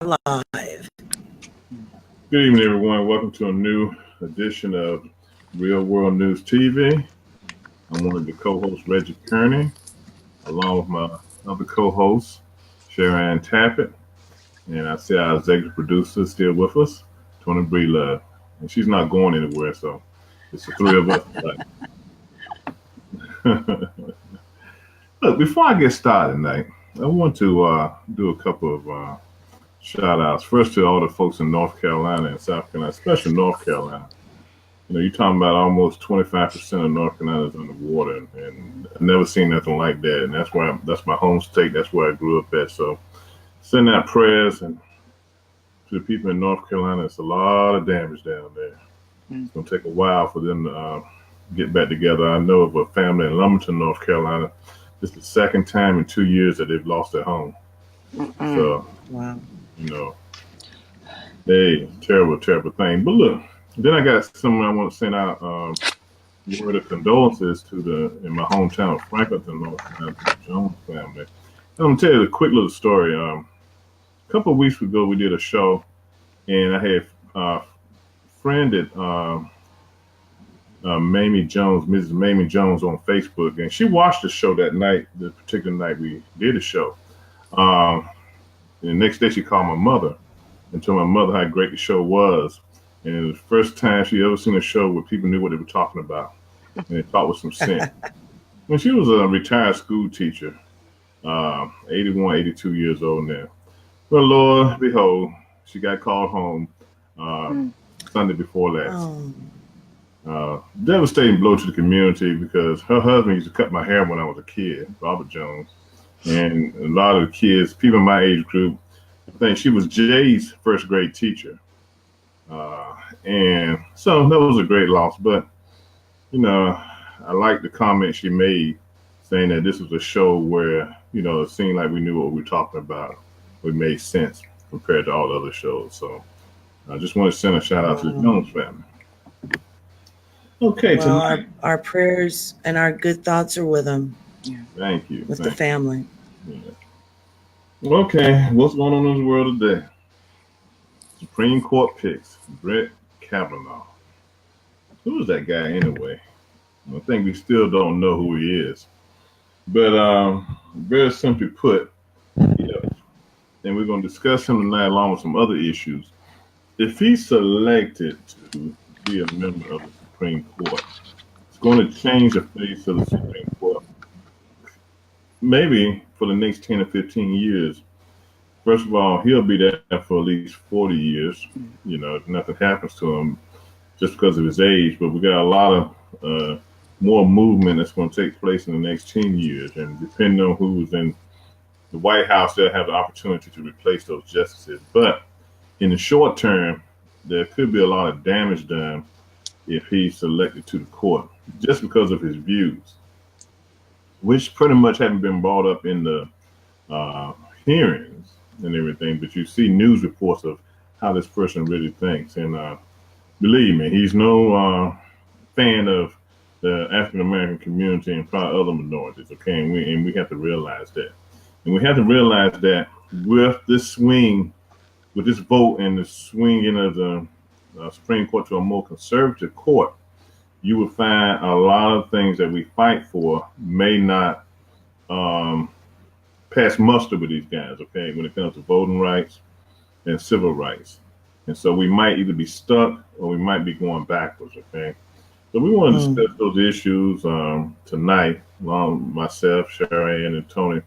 live. Good evening, everyone. Welcome to a new edition of Real World News TV. I'm one of the co-hosts, Reggie Kearney, along with my other co-host, Sharon Tappett. And I see our executive producer is still with us, Tony Breelove. And she's not going anywhere, so it's the three of us tonight. Look, before I get started tonight, I want to do a couple of shout outs. First to all the folks in North Carolina and South Carolina, especially North Carolina. You know, you're talking about almost 25% of North Carolina is underwater, and I've never seen nothing like that. And that's my home state. That's where I grew up at. So send out prayers and to the people in North Carolina. It's a lot of damage down there. It's going to take a while for them to get back together. I know of a family in Lumberton, North Carolina. This is the second time in 2 years that they've lost their home. So, wow. You know, hey, terrible, terrible thing. But look, then I got someone I want to send out word of condolences to in my hometown of Franklinton, North Carolina, to the Jones family. I'm gonna tell you a quick little story. A couple of weeks ago, we did a show, and I had friended Mamie Jones, Mrs. Mamie Jones, on Facebook, and she watched the show that night, the particular night we did the show. And the next day she called my mother and told my mother how great the show was. And it was the first time she ever seen a show where people knew what they were talking about. And they talked with some sense. And she was a retired school teacher, 81, 82 years old now. Well, Lord, behold, she got called home Sunday before last. Devastating blow to the community because her husband used to cut my hair when I was a kid, Robert Jones. And a lot of the kids, people in my age group, I think she was Jay's first grade teacher. And so that was a great loss. But, you know, I like the comment she made saying that this was a show where, you know, it seemed like we knew what we were talking about. It made sense compared to all the other shows. So I just want to send a shout out to the Jones family. Okay, well, our prayers and our good thoughts are with them. Yeah. Thank you. With the family. Yeah. Okay, what's going on in the world today? Supreme Court picks Brett Kavanaugh. Who is that guy anyway? I think we still don't know who he is. But very simply put, and we're going to discuss him tonight along with some other issues. If he's selected to be a member of the Supreme Court, it's going to change the face of the Supreme Court. Maybe for the next 10 or 15 years. First of all, he'll be there for at least 40 years, you know, if nothing happens to him just because of his age. But we got a lot of more movement that's going to take place in the next 10 years. And depending on who's in the White House, they'll have the opportunity to replace those justices. But in the short term, there could be a lot of damage done if he's selected to the court just because of his views, which pretty much haven't been brought up in the hearings and everything, but you see news reports of how this person really thinks. And believe me, he's no fan of the African-American community and probably other minorities, okay? And we have to realize that. And we have to realize that with this swing, with this vote and the swinging of the Supreme Court to a more conservative court, you will find a lot of things that we fight for may not pass muster with these guys, okay, when it comes to voting rights and civil rights. And so we might either be stuck or we might be going backwards, okay? So we want to discuss those issues tonight, along with myself, Sharon, and Tony,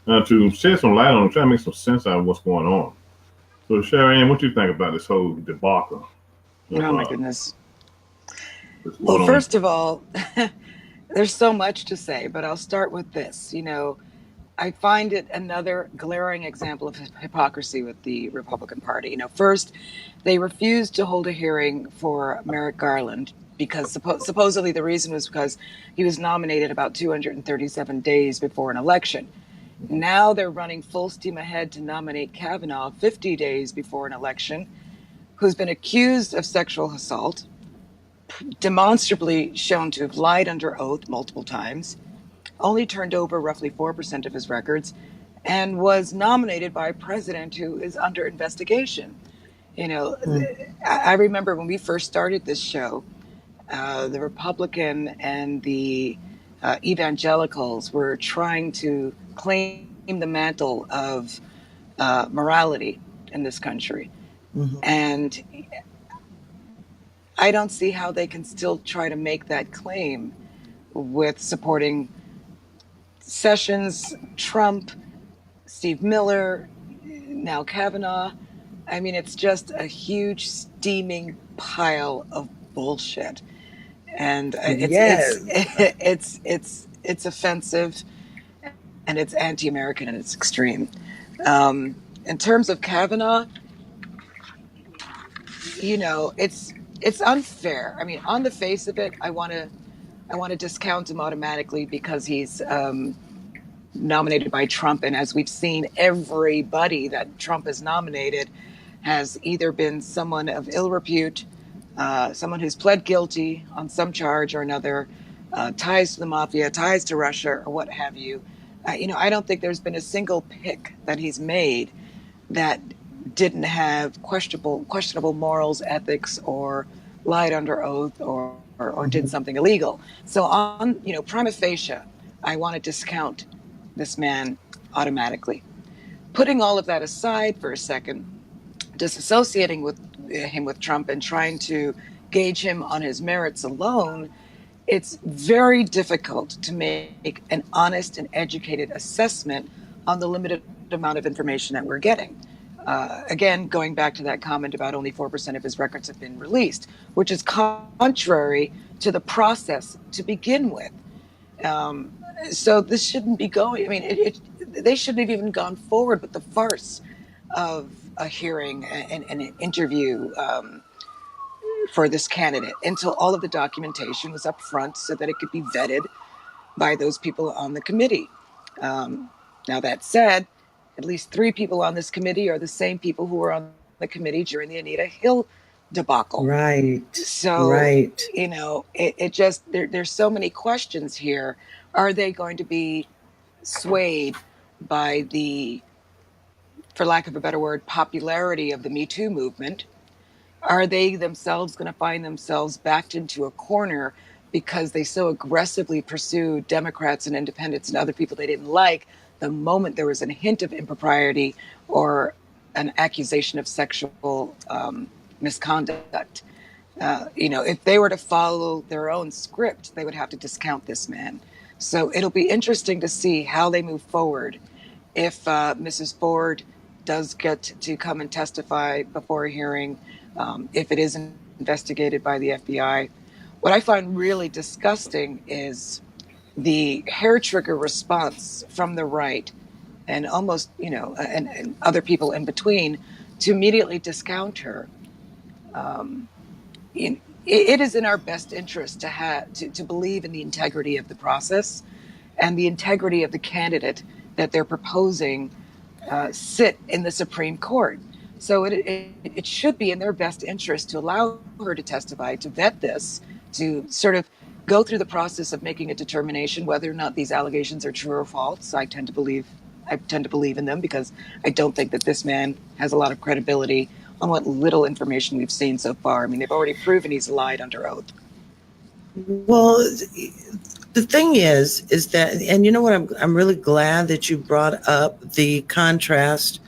to shed some light on them, try to make some sense out of what's going on. So Sharon, what do you think about this whole debacle? Oh my goodness. Well, first of all, there's so much to say, but I'll start with this. You know, I find it another glaring example of hypocrisy with the Republican Party. You know, first, they refused to hold a hearing for Merrick Garland because supposedly the reason was because he was nominated about 237 days before an election. Now they're running full steam ahead to nominate Kavanaugh 50 days before an election, who's been accused of sexual assault, demonstrably shown to have lied under oath multiple times, only turned over roughly 4% of his records, and was nominated by a president who is under investigation. I remember when we first started this show, the Republican and the evangelicals were trying to claim the mantle of morality in this country. And I don't see how they can still try to make that claim with supporting Sessions, Trump, Steve Miller, now Kavanaugh. I mean, it's just a huge steaming pile of bullshit, and it's offensive, and it's anti-American in its extreme. In terms of Kavanaugh, it's unfair. I mean, on the face of it, I want to discount him automatically because he's nominated by Trump, and as we've seen, everybody that Trump has nominated has either been someone of ill repute, someone who's pled guilty on some charge or another, ties to the mafia, ties to Russia, or what have you. I don't think there's been a single pick that he's made that didn't have questionable morals, ethics, or lied under oath, or did something illegal. So on, prima facie, I want to discount this man automatically. Putting all of that aside for a second, disassociating with him with Trump and trying to gauge him on his merits alone, it's very difficult to make an honest and educated assessment on the limited amount of information that we're getting. Again, going back to that comment about only 4% of his records have been released, which is contrary to the process to begin with. So this shouldn't be going. I mean, they shouldn't have even gone forward with the farce of a hearing and an interview for this candidate until all of the documentation was up front so that it could be vetted by those people on the committee. Now, that said, at least 3 people on this committee are the same people who were on the committee during the Anita Hill debacle. Right. So, right. It just, there's so many questions here. Are they going to be swayed by the, for lack of a better word, popularity of the Me Too movement? Are they themselves going to find themselves backed into a corner because they so aggressively pursued Democrats and independents and other people they didn't like the moment there was a hint of impropriety or an accusation of sexual misconduct? If they were to follow their own script, they would have to discount this man. So it'll be interesting to see how they move forward. If Mrs. Ford does get to come and testify before a hearing, if it is investigated by the FBI. What I find really disgusting is the hair trigger response from the right and almost, and other people in between to immediately discount her. It is in our best interest to believe in the integrity of the process and the integrity of the candidate that they're proposing sit in the Supreme Court. So it should be in their best interest to allow her to testify, to vet this, to sort of go through the process of making a determination whether or not these allegations are true or false. I tend to believe in them because I don't think that this man has a lot of credibility on what little information we've seen so far. I mean, they've already proven he's lied under oath. Well, the thing is that, and you know what, I'm really glad that you brought up the contrast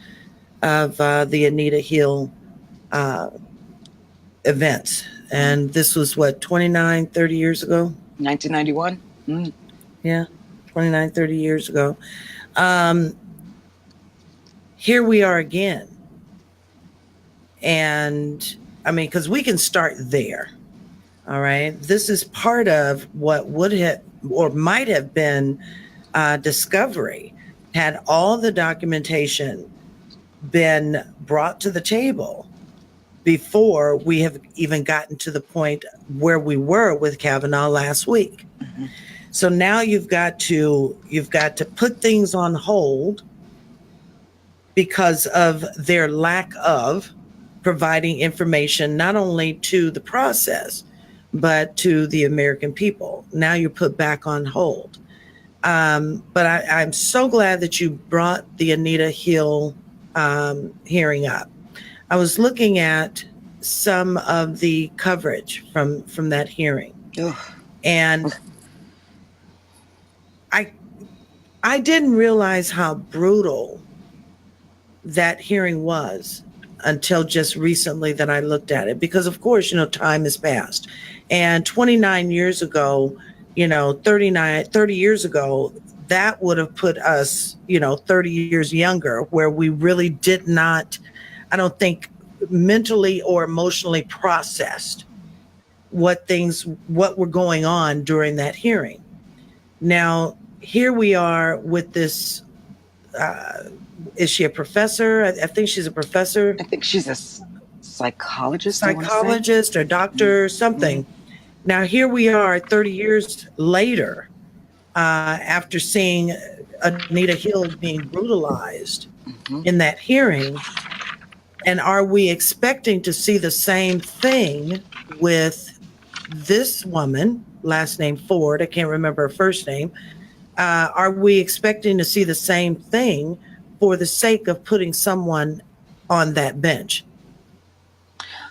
of the Anita Hill events. And this was what, 29, 30 years ago? 1991. Mm. Yeah, 29, 30 years ago. Here we are again. And I mean, because we can start there. All right. This is part of what would have or might have been discovery had all the documentation been brought to the table before we have even gotten to the point where we were with Kavanaugh last week. Mm-hmm. So now you've got to put things on hold because of their lack of providing information, not only to the process, but to the American people. Now you're put back on hold. But I'm so glad that you brought the Anita Hill hearing up. I was looking at some of the coverage from that hearing, and I didn't realize how brutal that hearing was until just recently that I looked at it, because of course, time has passed, and 29 years ago, 30 years ago, that would have put us, 30 years younger, where we really did not, I don't think, mentally or emotionally processed what were going on during that hearing. Now, here we are with this, is she a professor? I think she's a professor. I think she's a psychologist. Psychologist or doctor, something. Now, here we are 30 years later, after seeing Anita Hill being brutalized in that hearing. And are we expecting to see the same thing with this woman, last name Ford? I can't remember her first name. Are we expecting to see the same thing for the sake of putting someone on that bench?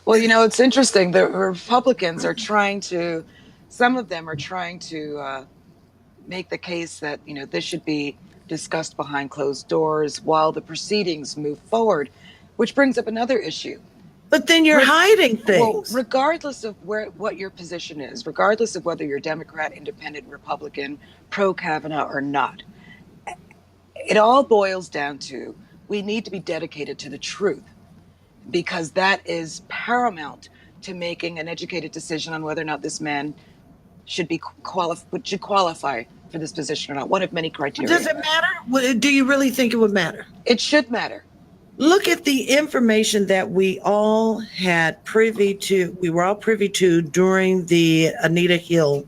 Well, it's interesting. The Republicans are some of them are trying to make the case that, this should be discussed behind closed doors while the proceedings move forward, which brings up another issue. But then you're hiding things. Well, regardless of what your position is, regardless of whether you're Democrat, Independent, Republican, pro-Kavanaugh or not, it all boils down to we need to be dedicated to the truth, because that is paramount to making an educated decision on whether or not this man should qualify for this position or not. One of many criteria. Does it matter? Do you really think it would matter? It should matter. Look at the information that we all had privy to. We were all privy to during the Anita Hill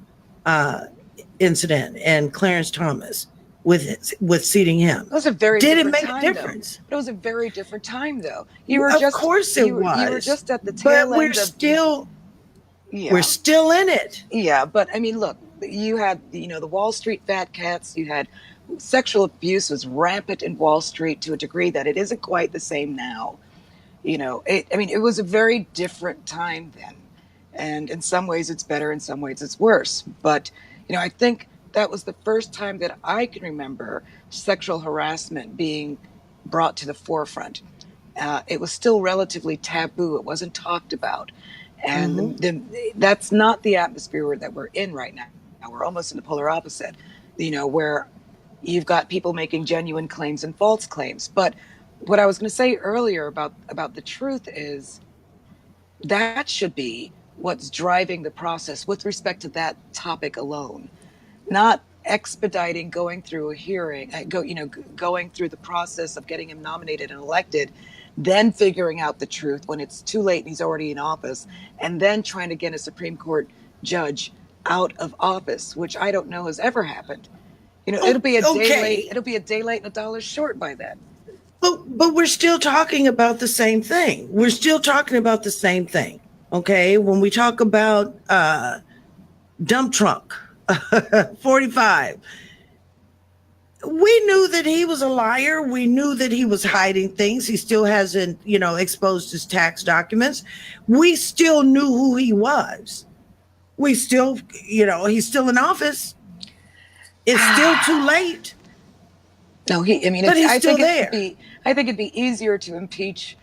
incident and Clarence Thomas with seating him. It was a very Did it different make time, a difference? Though. It was a very different time, though. Of course it was. You were just at the tail end. But we're still in it. Yeah, but I mean, look, you had the Wall Street fat cats. You had sexual abuse was rampant in Wall Street to a degree that it isn't quite the same now. It was a very different time then, and in some ways it's better, in some ways it's worse. But I think that was the first time that I can remember sexual harassment being brought to the forefront. It was still relatively taboo. It wasn't talked about. And that's not the atmosphere that we're in right now. We're almost in the polar opposite, where you've got people making genuine claims and false claims. But what I was going to say earlier about the truth is that should be what's driving the process with respect to that topic alone, not expediting going through a hearing, going through the process of getting him nominated and elected, then figuring out the truth when it's too late and he's already in office, and then trying to get a Supreme Court judge out of office, which I don't know has ever happened. It'll be a day late. It'll be a day late and a dollar short by then. But we're still talking about the same thing. We're still talking about the same thing. Okay, when we talk about dump trunk 45. We knew that he was a liar. We knew that he was hiding things. He still hasn't, exposed his tax documents. We still knew who he was. We still, he's still in office. It's still too late. No, but he's still there. I think it'd be easier to impeach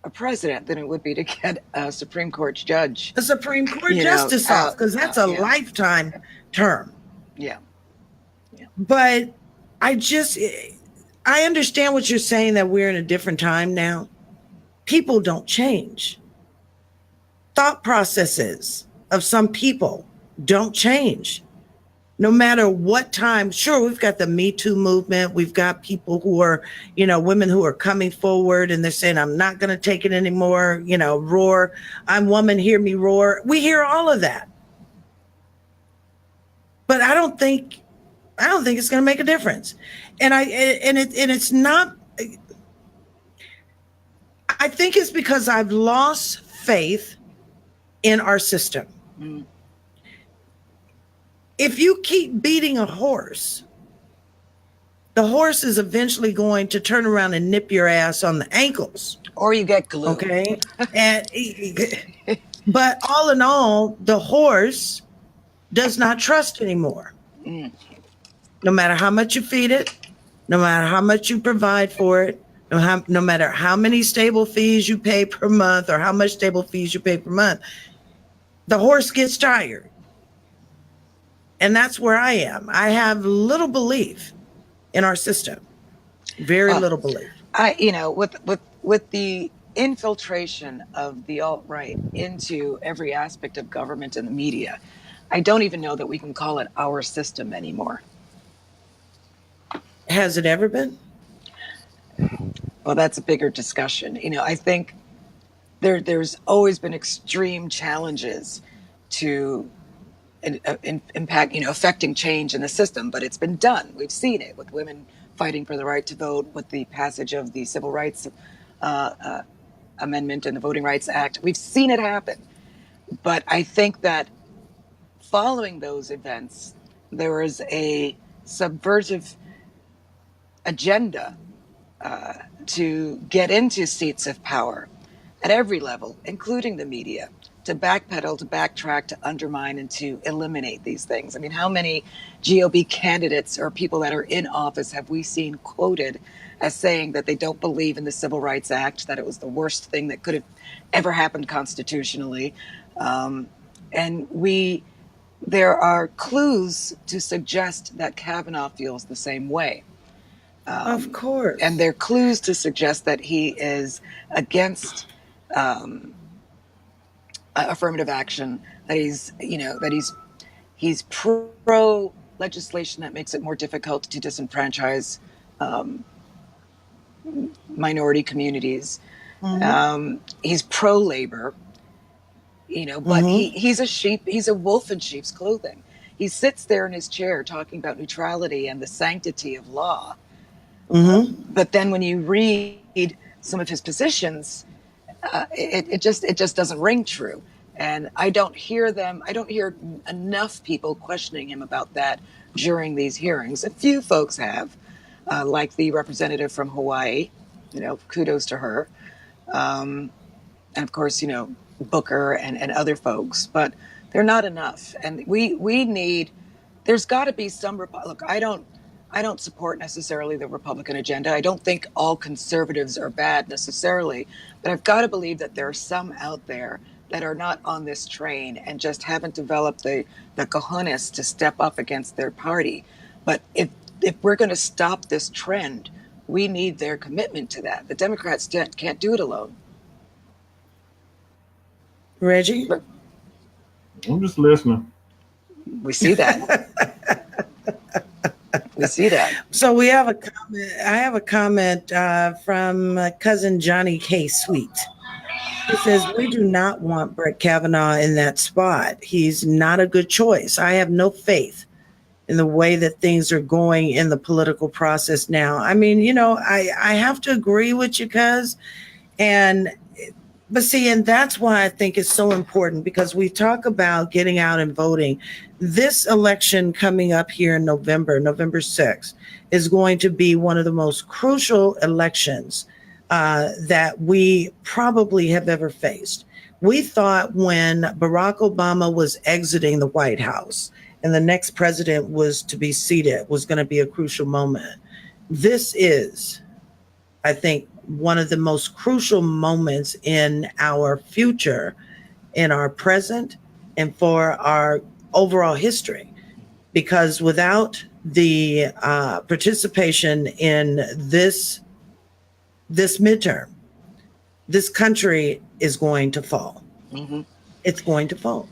a president than it would be to get a Supreme Court judge. A Supreme Court justice off, because that's a lifetime term. Yeah. But I understand what you're saying, that we're in a different time now. People don't change. Thought processes of some people don't change. No matter what time. Sure, we've got the Me Too movement. We've got people who are, women who are coming forward and they're saying, I'm not going to take it anymore. Roar. I'm woman, hear me roar. We hear all of that. But I don't think it's going to make a difference. And it's not. I think it's because I've lost faith in our system. if you keep beating a horse, the horse is eventually going to turn around and nip your ass on the ankles. Or you get glue. Okay. But all in all, the horse does not trust anymore. No matter how much you feed it, no matter how much you provide for it, no matter how many stable fees you pay per month or how much stable fees you pay per month, the horse gets tired. And that's where I am. I have little belief in our system. Very little belief. With the infiltration of the alt-right into every aspect of government and the media, I don't even know that we can call it our system anymore. Has it ever been? Well, that's a bigger discussion. I think there's always been extreme challenges to impact, affecting change in the system, but it's been done. We've seen it with women fighting for the right to vote, with the passage of the Civil Rights Amendment and the Voting Rights Act. We've seen it happen. But I think that following those events, there was a subversive agenda to get into seats of power at every level, including the media, to backpedal, to backtrack, to undermine, and to eliminate these things. I mean, how many GOP candidates or people that are in office have we seen quoted as saying that they don't believe in the Civil Rights Act, that it was the worst thing that could have ever happened constitutionally? There are clues to suggest that Kavanaugh feels the same way. Of course. And there are clues to suggest that he is against affirmative action, that he's pro legislation that makes it more difficult to disenfranchise minority communities. Mm-hmm. He's pro labor, but he's a wolf in sheep's clothing. He sits there in his chair talking about neutrality and the sanctity of law. Mm-hmm. But then when you read some of his positions, it just doesn't ring true. And I don't hear enough people questioning him about that during these hearings. A few folks have, like the representative from Hawaii, kudos to her. And of course, Booker and other folks, but they're not enough. And there's got to be some, look, I don't support necessarily the Republican agenda. I don't think all conservatives are bad necessarily, but I've got to believe that there are some out there that are not on this train and just haven't developed the cojones to step up against their party. But if we're going to stop this trend, we need their commitment to that. The Democrats can't do it alone. Reggie? I'm just listening. We see that. We see that. So we have a comment. I have a comment from cousin Johnny K. Sweet. He says, we do not want Brett Kavanaugh in that spot. He's not a good choice. I have no faith in the way that things are going in the political process now. I mean, I have to agree with you, cuz. But see, and that's why I think it's so important, because we talk about getting out and voting. This election coming up here in November 6th, is going to be one of the most crucial elections that we probably have ever faced. We thought when Barack Obama was exiting the White House and the next president was to be seated was going to be a crucial moment. This is, I think, one of the most crucial moments in our future, in our present, and for our overall history. Because without the participation in this midterm, this country is going to fall. Mm-hmm. It's going to fall.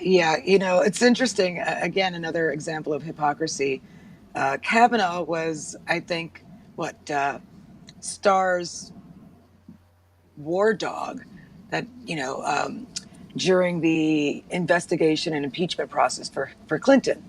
Yeah, it's interesting. Again, another example of hypocrisy. Kavanaugh was, I think, Starr's war dog that, during the investigation and impeachment process for Clinton,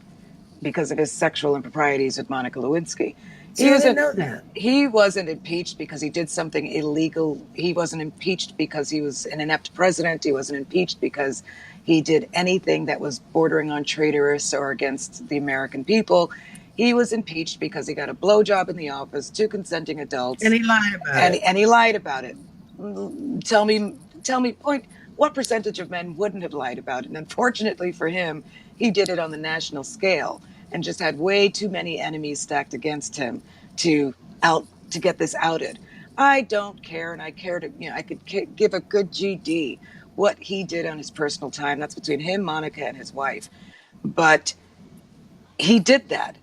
because of his sexual improprieties with Monica Lewinsky. See, I didn't know that. He wasn't impeached because he did something illegal. He wasn't impeached because he was an inept president. He wasn't impeached because he did anything that was bordering on traitorous or against the American people. He was impeached because he got a blowjob in the office, 2 consenting adults. And he lied about it. And he lied about it. Tell me, what percentage of men wouldn't have lied about it? And unfortunately for him, he did it on the national scale and just had way too many enemies stacked against him to get this outed. I don't care, and I care to, I could give a good GD what he did on his personal time. That's between him, Monica, and his wife. But he did that.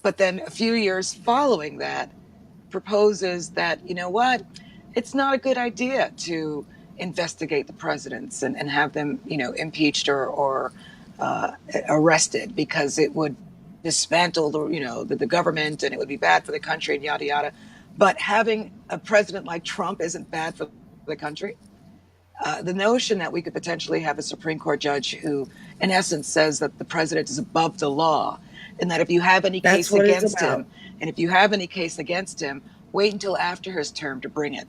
But then a few years following that, proposes that, you know what, it's not a good idea to investigate the presidents and have them, impeached or arrested, because it would dismantle the government, and it would be bad for the country, and yada yada. But having a president like Trump isn't bad for the country. The notion that we could potentially have a Supreme Court judge who, in essence, says that the president is above the law, and that if you have any case against him, wait until after his term to bring it,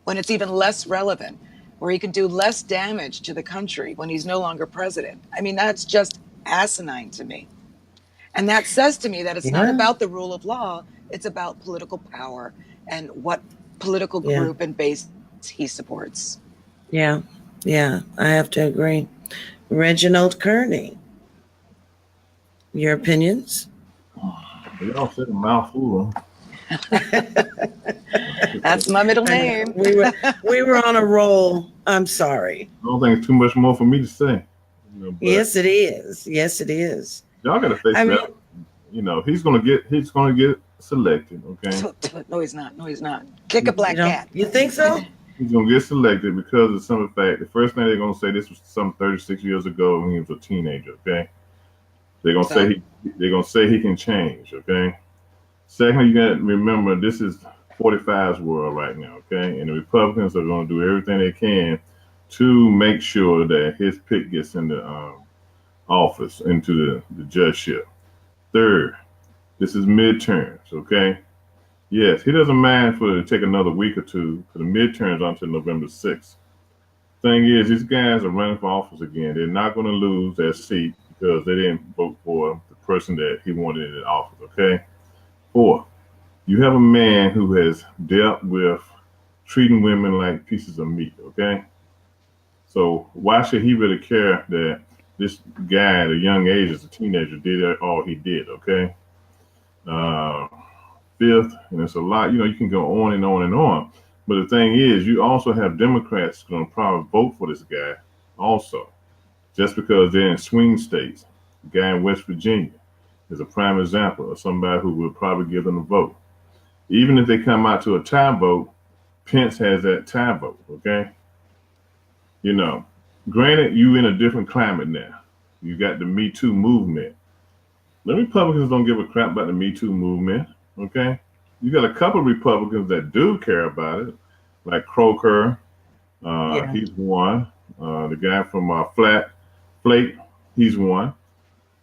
when it's even less relevant, where he can do less damage to the country when he's no longer president. I mean, that's just asinine to me. And that says to me that it's not about the rule of law, it's about political power and what political group and base he supports. Yeah, I have to agree. Reginald Kearney, your opinions? Y'all said a mouthful. That's my middle name. We were on a roll. I'm sorry. I don't think it's too much more for me to say. Yes, it is. Y'all got to face that. He's gonna get selected. Okay. No, he's not. Kick a black cat. You think so? He's gonna get selected because of some fact. The first thing they're gonna say, this was some 36 years ago when he was a teenager. Okay. They're gonna say he can change. Okay. Secondly, you got to remember, this is 45's world right now, okay? And the Republicans are going to do everything they can to make sure that his pick gets into office, into the judgeship. Third, this is midterms, okay? Yes, he doesn't mind for it to take another week or two for the midterms until November 6th. Thing is, these guys are running for office again. They're not going to lose their seat because they didn't vote for the person that he wanted in office, okay? 4, you have a man who has dealt with treating women like pieces of meat, okay? So why should he really care that this guy at a young age, as a teenager, did all he did, okay? 5th, and it's a lot, you can go on and on and on. But the thing is, you also have Democrats going to probably vote for this guy also, just because they're in swing states. The guy in West Virginia is a prime example of somebody who will probably give them a vote. Even if they come out to a tie vote, Pence has that tie vote, okay? Granted, you in a different climate now. You got the Me Too movement. The Republicans don't give a crap about the Me Too movement, okay? You got a couple of Republicans that do care about it, like Croker, he's one. The guy from Flake, he's one.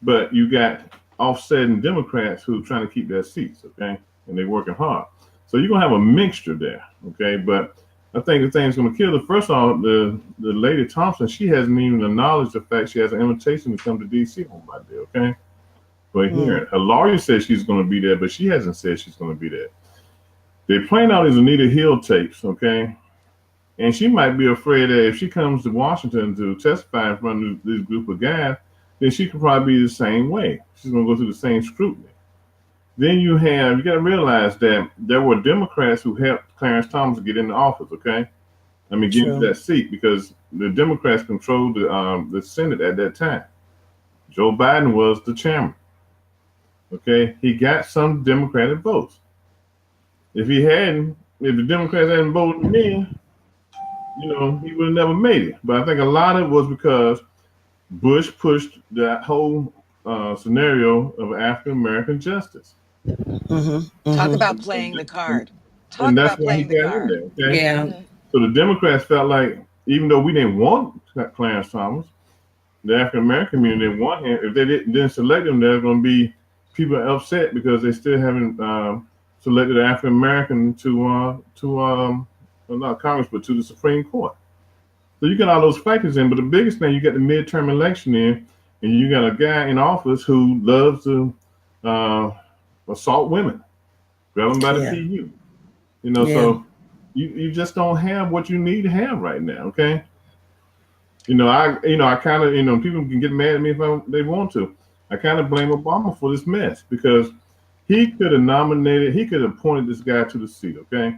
But you got offsetting Democrats who are trying to keep their seats, okay? And they're working hard. So you're going to have a mixture there, okay? But I think the thing's going to kill the first off, the lady Thompson, she hasn't even acknowledged the fact she has an invitation to come to D.C. on my day, okay? But here, her lawyer says she's going to be there, but she hasn't said she's going to be there. They're playing out these Anita Hill tapes, okay? And she might be afraid that if she comes to Washington to testify in front of this group of guys, then she could probably be the same way. She's going to go through the same scrutiny. Then you got to realize that there were Democrats who helped Clarence Thomas get into office, okay? Get into that seat, because the Democrats controlled the Senate at that time. Joe Biden was the chairman, okay? He got some Democratic votes. If the Democrats hadn't voted him in, he would have never made it. But I think a lot of it was because Bush pushed that whole scenario of African-American justice. Talk about playing the card. Talk about playing the card. In there, okay? Yeah. So the Democrats felt like, even though we didn't want Clarence Thomas, the African-American community didn't want him. If they didn't select him, there's going to be people upset because they still haven't selected an African American to not Congress, but to the Supreme Court. So you got all those factors in, but the biggest thing, you got the midterm election in, and you got a guy in office who loves to assault women, grab them by the PU. You know, so you just don't have what you need to have right now. Okay. I kind of, people can get mad at me if they want to. I kind of blame Obama for this mess because he could have appointed this guy to the seat, okay?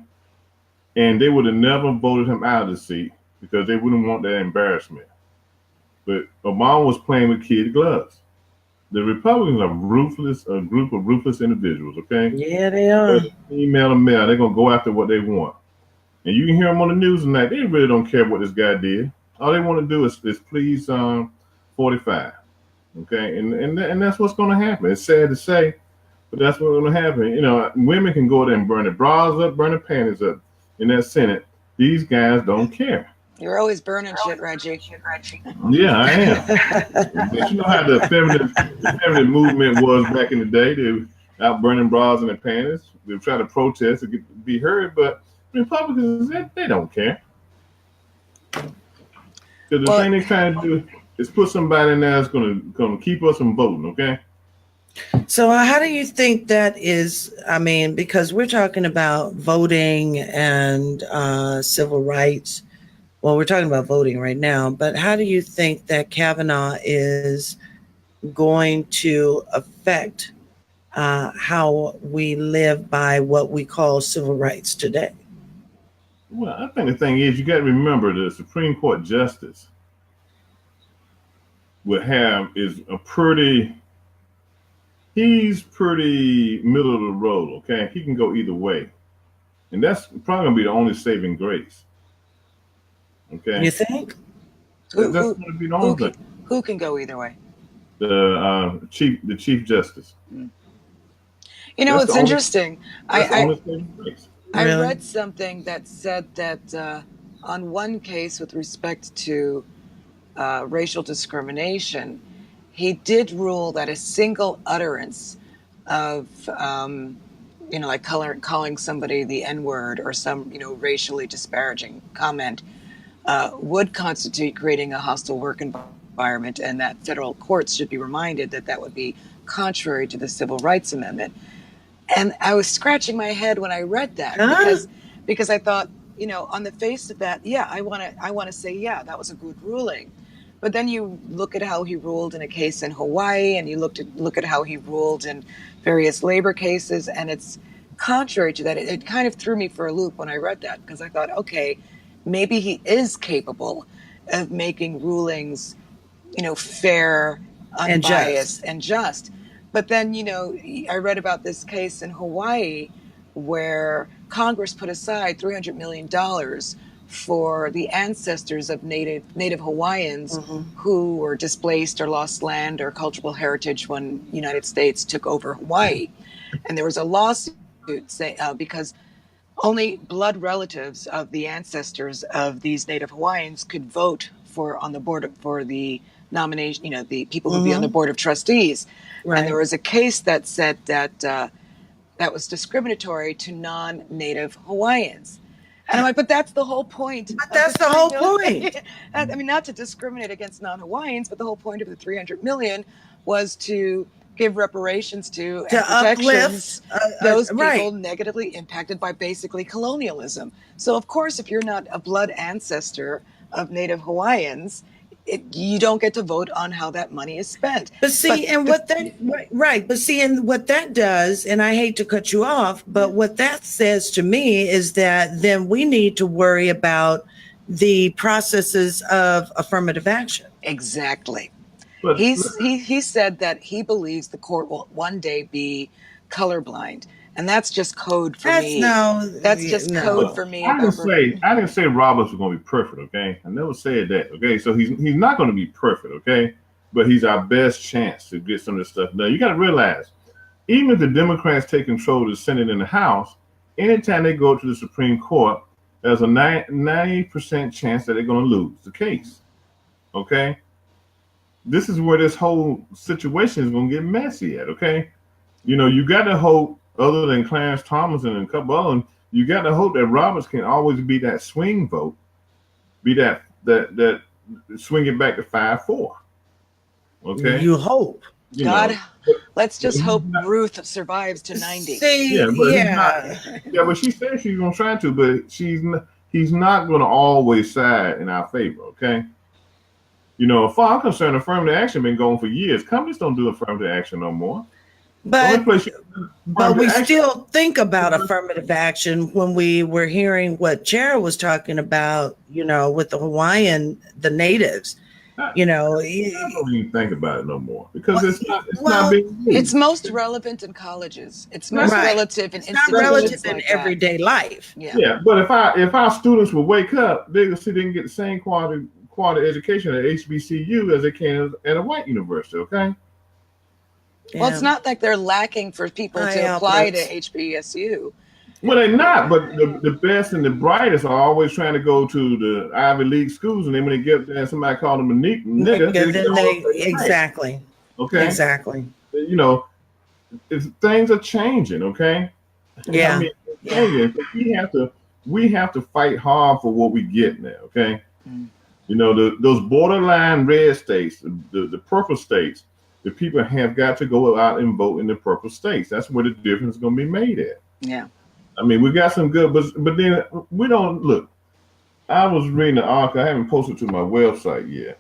And they would have never voted him out of the seat because they wouldn't want that embarrassment. But Obama was playing with kid gloves. The Republicans are ruthless, a group of ruthless individuals, okay? Yeah, they are. Email and mail, they're going to go after what they want. And you can hear them on the news tonight. They really don't care what this guy did. All they want to do is please 45, okay? And that's what's going to happen. It's sad to say, but that's what's going to happen. Women can go there and burn their bras up, burn their panties up in that Senate. These guys don't care. You're always burning shit, Reggie. Yeah, I am. But you know how the feminine movement was back in the day. They were out burning bras and their panties. They were trying to protest to be heard, but Republicans, they don't care. Because the thing they're trying to do is put somebody in there that's going to keep us from voting, okay? So how do you think that is? I mean, because we're talking about voting and civil rights. Well, we're talking about voting right now, but how do you think that Kavanaugh is going to affect how we live by what we call civil rights today? Well, I think the thing is, you got to remember the Supreme Court justice he's pretty middle of the road, okay? He can go either way. And that's probably going to be the only saving grace. Okay? You think? That's going to be the only thing. Who can go either way? The Chief Justice. It's interesting. I Really? read something that said that on one case with respect to racial discrimination, he did rule that a single utterance of, like calling somebody the N-word or some, racially disparaging comment would constitute creating a hostile work environment, and that federal courts should be reminded that that would be contrary to the Civil Rights Amendment. And I was scratching my head when I read that because I thought, on the face of that, I want to say, that was a good ruling. But then you look at how he ruled in a case in Hawaii, and you look at how he ruled in various labor cases, and it's contrary to that. It kind of threw me for a loop when I read that, because I thought, okay, maybe he is capable of making rulings, fair, unbiased, and just. But then, I read about this case in Hawaii where Congress put aside $300 million for the ancestors of Native Hawaiians who were displaced or lost land or cultural heritage when the United States took over Hawaii. And there was a lawsuit because only blood relatives of the ancestors of these Native Hawaiians could vote for the nomination, the people who'd be on the board of trustees. Right. And there was a case that said that that was discriminatory to non-Native Hawaiians. And I'm like, but that's the whole point. But that's the whole point. I mean, not to discriminate against non-Hawaiians, but the whole point of the $300 million was to give reparations to and protections those people negatively impacted by basically colonialism. So, of course, if you're not a blood ancestor of Native Hawaiians, you don't get to vote on how that money is spent. But what that does, and I hate to cut you off, but what that says to me is that then we need to worry about the processes of affirmative action. Exactly. He said that he believes the court will one day be colorblind. And that's just code for me. That's just code for me. I didn't say Roberts was going to be perfect, okay? I never said that, okay? So he's not going to be perfect, okay? But he's our best chance to get some of this stuff done. You got to realize, even if the Democrats take control of the Senate and the House, anytime they go to the Supreme Court, there's a 90% chance that they're going to lose the case, okay? This is where this whole situation is going to get messy at, okay? You got to hope other than Clarence Thomas and a couple of them, you got to hope that Roberts can always be that swing vote, be that swing it back to 5-4. Okay. You hope. God, let's just hope Ruth survives to 90. See, but she said she's gonna try to, but he's not gonna always side in our favor. Okay. As far as I'm concerned, affirmative action been going for years. Companies don't do affirmative action no more. But we still think about affirmative action when we were hearing what Chara was talking about, with the Hawaiian, the natives. I don't even think about it no more because it's not being used. It's most relevant in colleges. It's most relative in institutions. It's not relative like in everyday life. Yeah. But if our students would wake up, they can see they can get the same quality education at HBCU as they can at a white university. Okay. Yeah. Well, it's not like they're lacking for people to apply to HBSU. Well, they're not, but the best and the brightest are always trying to go to the Ivy League schools, and then when they get there, somebody call them a nigga. Exactly. Okay. Exactly. Things are changing. Okay. Yeah. We have to fight hard for what we get now. Okay. Those borderline red states, the purple states, the people have got to go out and vote in the purple states. That's where the difference is going to be made at. Yeah. We got some good, but then we don't look. I was reading an article. I haven't posted to my website yet.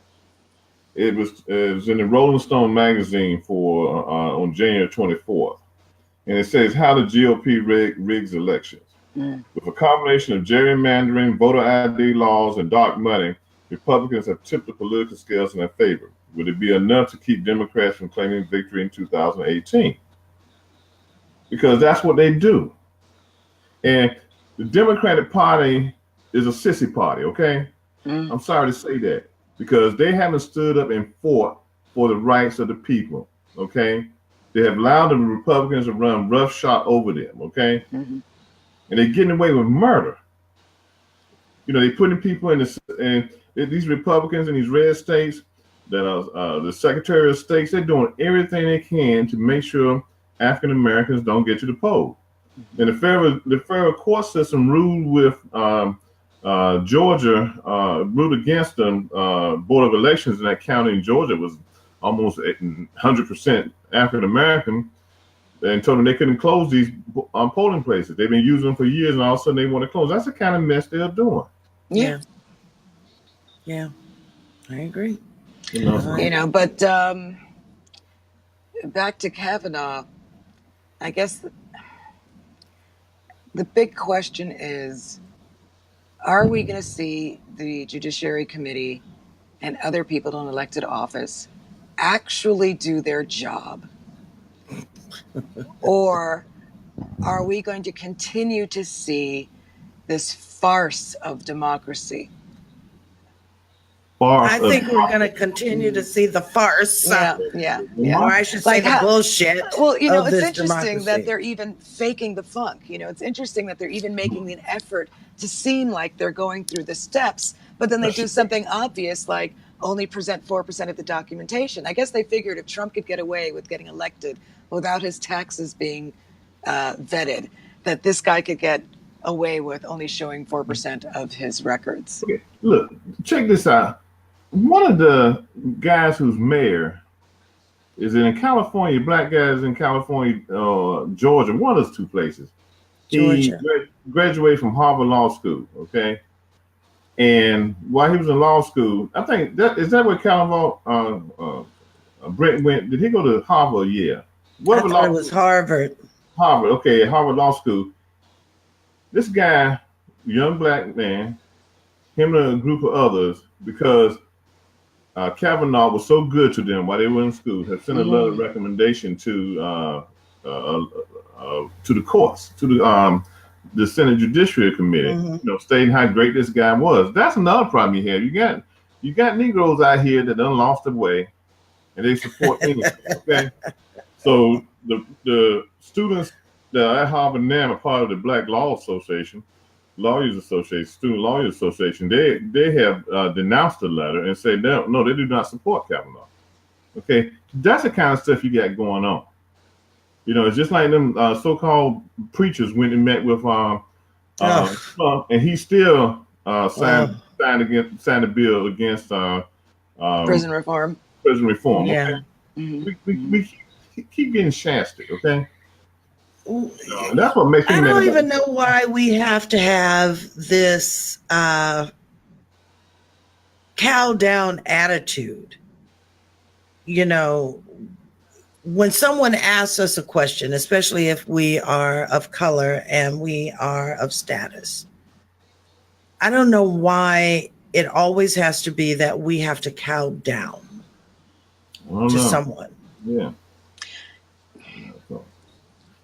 It was in the Rolling Stone magazine for on January 24th, and it says how the GOP rigs elections. With a combination of gerrymandering, voter ID laws, and dark money, Republicans have tipped the political scales in their favor. Would it be enough to keep Democrats from claiming victory in 2018? Because that's what they do. And the Democratic Party is a sissy party, okay? I'm sorry to say that, because they haven't stood up and fought for the rights of the people, okay? They have allowed the Republicans to run roughshod over them, okay? And they're getting away with murder. They're putting people in these Republicans in these red states that are the Secretary of States. They're doing everything they can to make sure African Americans don't get to the poll. And the federal court system ruled with Georgia, ruled against them. Board of Elections in that county in Georgia was almost 100% African American, and told them they couldn't close these polling places. They've been using them for years, and all of a sudden they want to close. That's the kind of mess they're doing. Yeah, I agree. But back to Kavanaugh, I guess the big question is, are we going to see the Judiciary Committee and other people in elected office actually do their job? Or are we going to continue to see this farce of democracy? I think we're going to continue to see the farce. Yeah. Or I should say the bullshit. Well, it's interesting that they're even faking the funk. It's interesting that they're even making an effort to seem like they're going through the steps, but then they do something obvious like only present 4% of the documentation. I guess they figured if Trump could get away with getting elected without his taxes being vetted, that this guy could get away with only showing 4% of his records. Okay. Look, check this out. One of the guys who's mayor is in California. Black guys in California, Georgia, one of those two places. Georgia. He graduated from Harvard Law School, okay? And while he was in law school, I think is that where Brent went? Did he go to Harvard? Yeah. I thought it was Harvard. Harvard, okay, Harvard Law School. This guy, young black man, him and a group of others, because Kavanaugh was so good to them while they were in school, have sent a letter of recommendation to the courts, to the Senate Judiciary Committee, stating how great this guy was. That's another problem you have. You got Negroes out here that done lost their way, and they support anything. Okay, so the students that are at Harvard now are part of the Black Lawyers Association, Student Lawyers Association. They have denounced the letter and said no, they do not support Kavanaugh. Okay, that's the kind of stuff you got going on. You know, it's just like them so-called preachers went and met with Trump, and he still signed a bill against Prison reform. Prison reform. Yeah. Okay? We keep getting shafted. Okay. And that's what makes me I mad. don't even know why we have to have this cow down attitude. You know, when someone asks us a question, especially if we are of color and we are of status, I don't know why it always has to be that we have to cow down to someone. Yeah.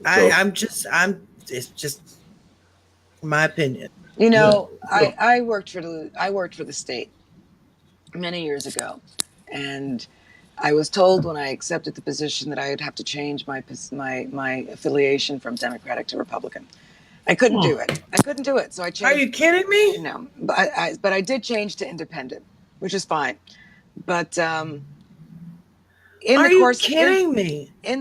It's just my opinion. You know, I worked for the state many years ago, and I was told when I accepted the position that I would have to change my affiliation from Democratic to Republican. I couldn't do it. So I changed. Are you kidding me? No, but I did change to independent, which is fine. But in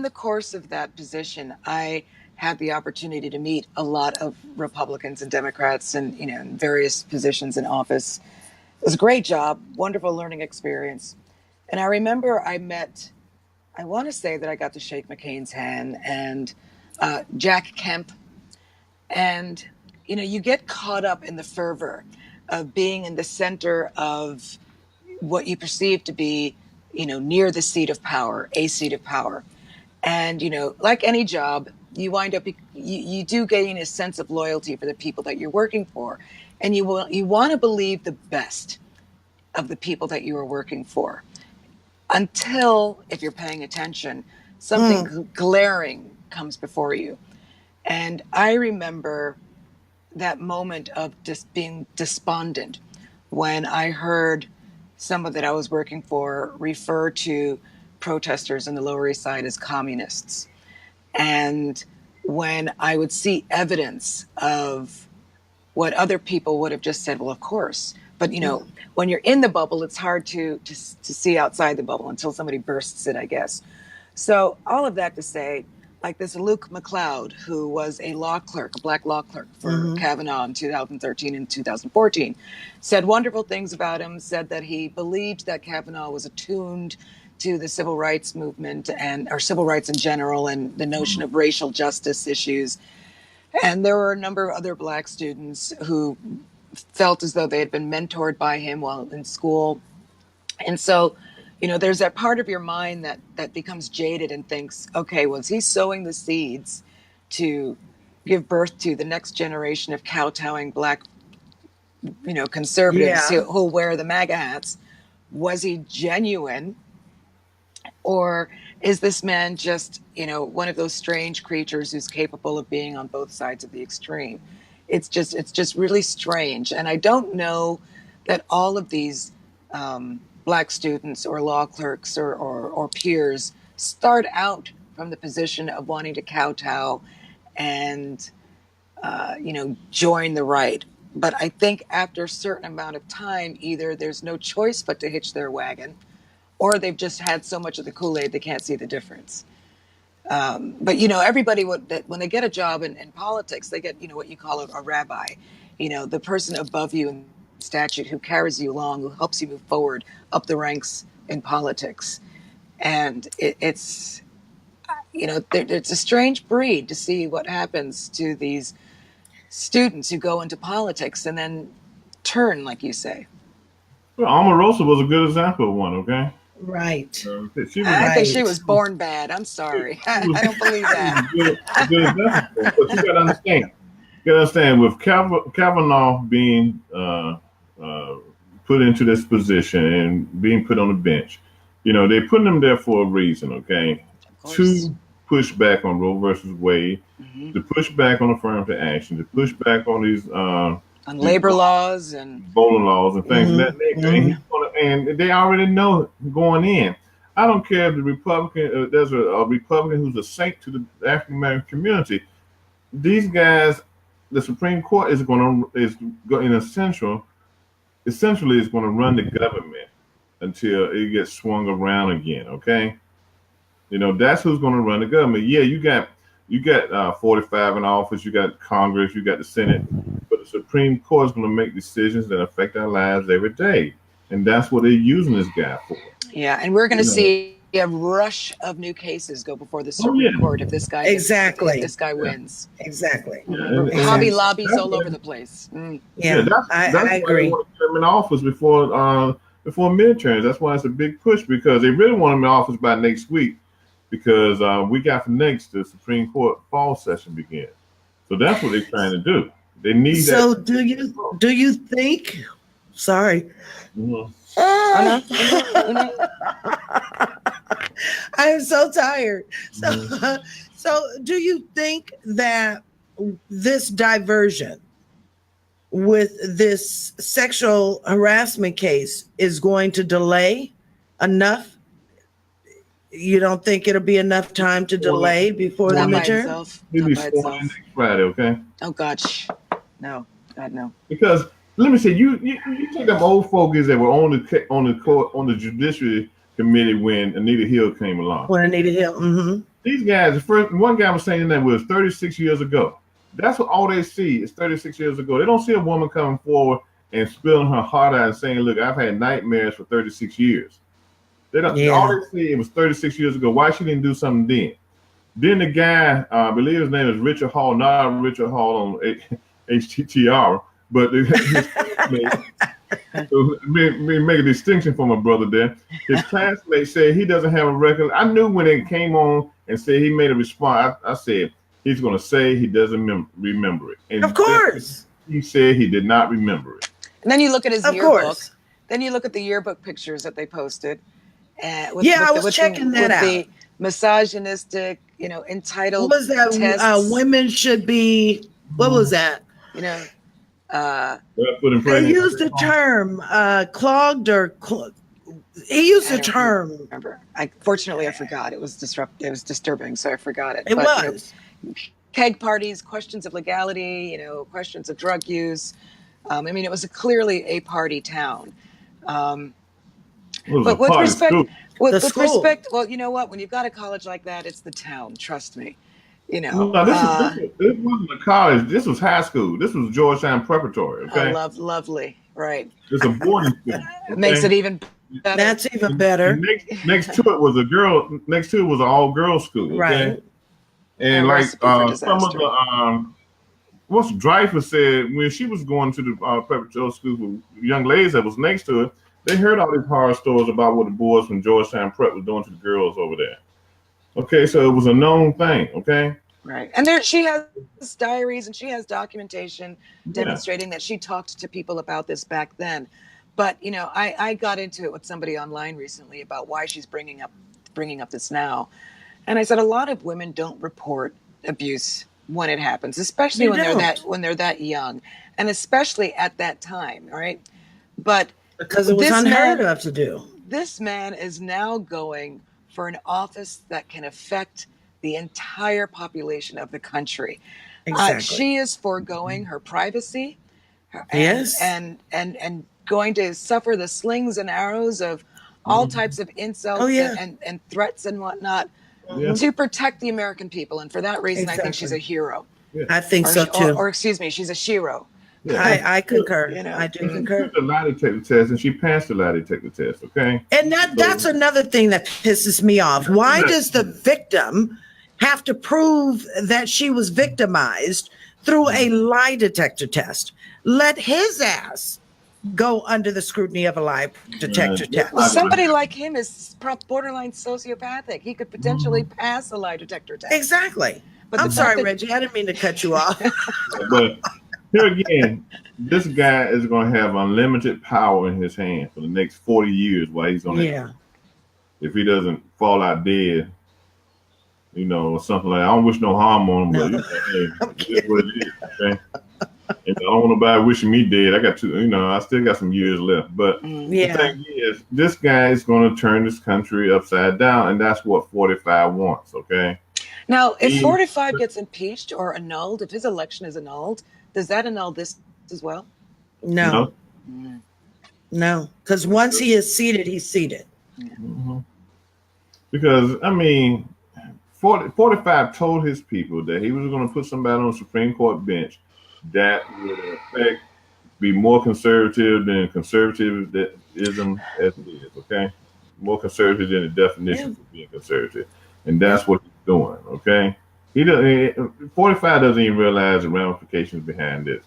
the course of that position, I had the opportunity to meet a lot of Republicans and Democrats, and in various positions in office. It was a great job, wonderful learning experience. And I remember I want to say that I got to shake McCain's hand and Jack Kemp. And, you get caught up in the fervor of being in the center of what you perceive to be, near the seat of power, a seat of power. And, like any job, you wind up, you do gain a sense of loyalty for the people that you're working for. And you want to believe the best of the people that you are working for. Until, if you're paying attention, something glaring comes before you. And I remember that moment of just being despondent when I heard someone that I was working for refer to protesters in the Lower East Side as communists. And when I would see evidence of what other people would have just said, well, of course. But, when you're in the bubble, it's hard to see outside the bubble until somebody bursts it, I guess. So all of that to say, like this Luke McLeod, who was a black law clerk for Kavanaugh in 2013 and 2014, said wonderful things about him, said that he believed that Kavanaugh was attuned to the civil rights movement or civil rights in general and the notion of racial justice issues. And there were a number of other black students who felt as though they had been mentored by him while in school. And so, there's that part of your mind that becomes jaded and thinks, okay, was he sowing the seeds to give birth to the next generation of kowtowing black, conservatives who wear the MAGA hats? Was he genuine? Or is this man just, one of those strange creatures who's capable of being on both sides of the extreme? It's just really strange. And I don't know that all of these black students or law clerks or peers start out from the position of wanting to kowtow and, join the right. But I think after a certain amount of time, either there's no choice but to hitch their wagon, or they've just had so much of the Kool-Aid they can't see the difference. But, everybody when they get a job in politics, they get, what you call a rabbi, the person above you in statute who carries you along, who helps you move forward up the ranks in politics. And it's a strange breed to see what happens to these students who go into politics and then turn, like you say. Well, Omarosa was a good example of one, okay? Right. I think she was born bad. I'm sorry. I don't believe that. A good example. But you got to understand, with Kavanaugh being put into this position and being put on the bench, they're putting him there for a reason, okay? To push back on Roe versus Wade, to push back on affirmative action, to push back on these on labor laws and voting laws and things of that nature. And they already know going in. I don't care if the Republican, there's a Republican who's a saint to the African American community. These guys, the Supreme Court essentially is going to run the government until it gets swung around again. Okay, that's who's going to run the government. Yeah, you got You got 45 in office, you got Congress, you got the Senate, but the Supreme Court is going to make decisions that affect our lives every day. And that's what they're using this guy for. Yeah, and we're going to see a rush of new cases go before the Supreme Court if this guy exactly if this guy wins. Exactly. Hobby Lobby's all over the place. Yeah, that's I agree. Why they want to get him in office before midterms. That's why it's a big push, because they really want him in office by next week, because week after next the Supreme Court fall session begins. So that's what they're trying to do. They need so that. do you think? Sorry. I am so tired. So do you think that this diversion with this sexual harassment case is going to delay enough? You don't think it'll be enough time to delay before the midterm? He'll be sworn in next Friday, okay? Oh God, no, God no. Because let me say, you take them old fogies that were on the judiciary committee when Anita Hill came along. When Anita Hill, These guys, one guy was saying that was 36 years ago. That's what all they see is 36 years ago. They don't see a woman coming forward and spilling her heart out and saying, "Look, I've had nightmares for 36 years." They don't. All they see it was 36 years ago. Why she didn't do something then? Then the guy, I believe his name is Richard Hall, not Richard Hall on HTTR, but his classmate, so make a distinction for my brother there. His classmate said he doesn't have a record. I knew when it came on and said he made a response, I said he's going to say he doesn't remember it. And of course. He said he did not remember it. And then you look at his yearbook. Then you look at the yearbook pictures that they posted. I was checking that out. The misogynistic, entitled. What was that? Women should be. What was that? They used the term clogged or. He used the term. Remember? Fortunately I forgot. It was disruptive. It was disturbing, so I forgot it. It was. Keg parties, questions of legality, questions of drug use. It was clearly a party town. But with respect, well, you know what? When you've got a college like that, it's the town. Trust me. This wasn't a college. This was high school. This was Georgetown Preparatory. Okay, lovely, right? It's a boarding school. It makes it even better. That's even better. Next to it was a girl. Next to it was an all-girls school. Okay? Right. And like some of the what's Dreyfus said when she was going to the preparatory school for young ladies that was next to it, they heard all these horror stories about what the boys from Georgetown Prep was doing to the girls over there. Okay, so it was a known thing. Okay. Right, and she has diaries and she has documentation demonstrating that she talked to people about this back then. But I got into it with somebody online recently about why she's bringing up this now, and I said a lot of women don't report abuse when it happens, especially when they're that young, and especially at that time. All right, but because it was unheard of to do. This man is now going for an office that can affect the entire population of the country. Exactly. She is foregoing her privacy. And going to suffer the slings and arrows of all types of insults and threats and whatnot to protect the American people. And for that reason, I think she's a hero. Yeah. I think so too. Or excuse me, she's a shero. Yeah. I concur. I do concur. She took the lie detector test and she passed the lie detector test. Okay. And that's another thing that pisses me off. Why does the victim have to prove that she was victimized through a lie detector test? Let his ass go under the scrutiny of a lie detector test. Well, somebody like him is borderline sociopathic. He could potentially pass a lie detector test. Exactly. But I'm sorry, Reggie. I didn't mean to cut you off. But here again, this guy is going to have unlimited power in his hand for the next 40 years while he's on it. If he doesn't fall out dead, or something like that. I don't wish no harm on him, but it's what it is. Okay. And I don't want nobody wishing me dead. I got I still got some years left. But the thing is, this guy is going to turn this country upside down, and that's what 45 wants. Okay. Now, if 45 gets impeached or annulled, if his election is annulled, does that annul this as well? No. Because once he is seated, he's seated. Mm-hmm. Because 45 told his people that he was going to put somebody on the Supreme Court bench that would be more conservative than conservatism as it is, okay? More conservative than the definition for being conservative. And that's what he's doing, okay? 45 doesn't even realize the ramifications behind this.